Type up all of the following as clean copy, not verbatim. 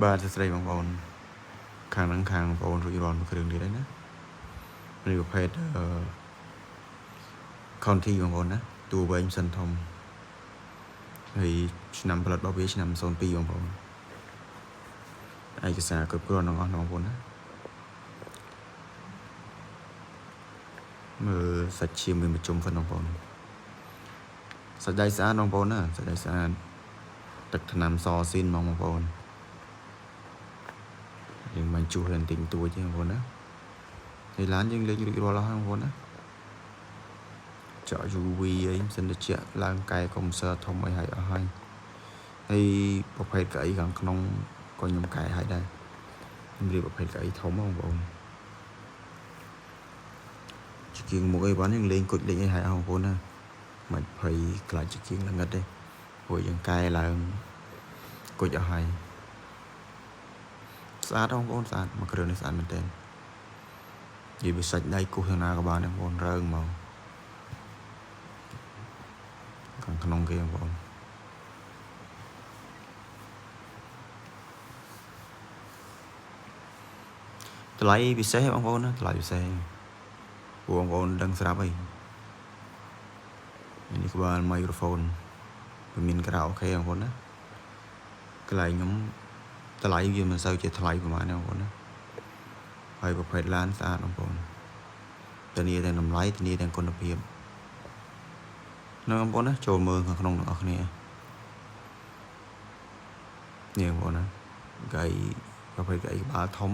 បាទសួស្តីបងប្អូនខាងបងប្អូនរួចរាល់មួយគ្រឿងទៀតហើយណានេះប្រភេទcounty បងប្អូនណាតួវែងសិនធំហើយឆ្នាំផលិតរបស់វាឆ្នាំ02បងប្អូនឯកសារគ្រប់គ្រាន់ទាំងអស់បងប្អូនណាមើលសាច់ឈាមវាមកជុំផងបងប្អូនសាច់ដៃស្អាតបងប្អូនណាសាច់ដៃស្អាតទឹកថ្នាំសស៊ីនបងប្អូនយើងមិនជួសlênទិញទួចទេបងប្អូនណាហើយឡានយើងលេងរួចរាល់ហើយបងប្អូនណាចក UV អីមិនសិនតិចឡើងកែកុំព្យូទ័រធំអីហើយអស់ហើយប្រភេទកៅអីខាងក្នុងក៏ខ្ញុំកែឲ្យដែរខ្ញុំរៀបប្រភេទកៅអីធំបងប្អូនជាងមុខអីបានយើងលេងគុជលេងអីហើយបងប្អូនណាមិនភ័យខ្លាចជាងល្ងិតទេព្រោះយើងកែឡើងគុជអស់ហើយស្អាតបងប្អូនស្អាតមកគ្រឿងនេះស្អាតមែនទែននិយាយពីសាច់ដៃគូសខាងណាក៏បានបងប្អូនរើងមកខាងក្នុងគេបងប្អូនតម្លៃពិសេសបងប្អូនណាតម្លៃពិសេសបងប្អូនដឹងស្រាប់ហើយនេះក្បាលមីក្រូហ្វូនវាមានក្រៅអូខេបងប្អូនណាកន្លែងខ្ញុំតម្លៃវាមិនសូវជាថ្លៃប្រហែលបងប្អូនណាហើយប្រភេទឡានស្អាតបងប្អូនធានាទាំងតម្លៃធានាទាំងគុណភាពបងប្អូនណាចូលមើលខាងក្នុងទាំងអស់គ្នានេះបងប្អូនណាកៃប្រភេទកៃក្បាលធំ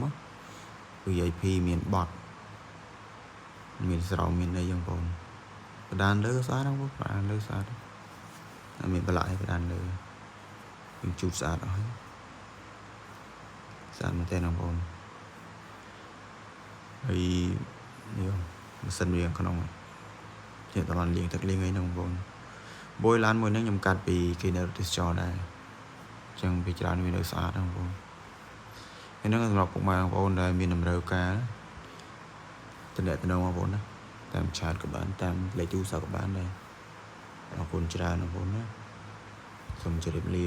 VIP មានបត់មានស្រោមមានអីបងប្អូនបដានលើស្អាតបងប្អូនបដានលើស្អាតមានបន្លាក់ឯបដានលើយើងជូតស្អាតអស់ហើយស្អាតមែនទេបងប្អូនហើយនេះម៉ាស៊ីនវាខាងក្នុងជាតបានលាងទឹកលាងអីហ្នឹងបងប្អូនបួយឡានមួយហ្នឹងខ្ញុំកាត់ពីគេនៅទេសចរដែរអញ្ចឹងពីច្រើនវានៅស្អាតបងប្អូនហើយហ្នឹងសម្រាប់ពុកម៉ែបងប្អូនដែលមានតម្រូវការតំណែងបងប្អូនណាតាមឆាតក៏បានតាមលេខទូរស័ព្ទក៏បានដែរអរគុណច្រើនបងប្អូនណាសូមជម្រាបលា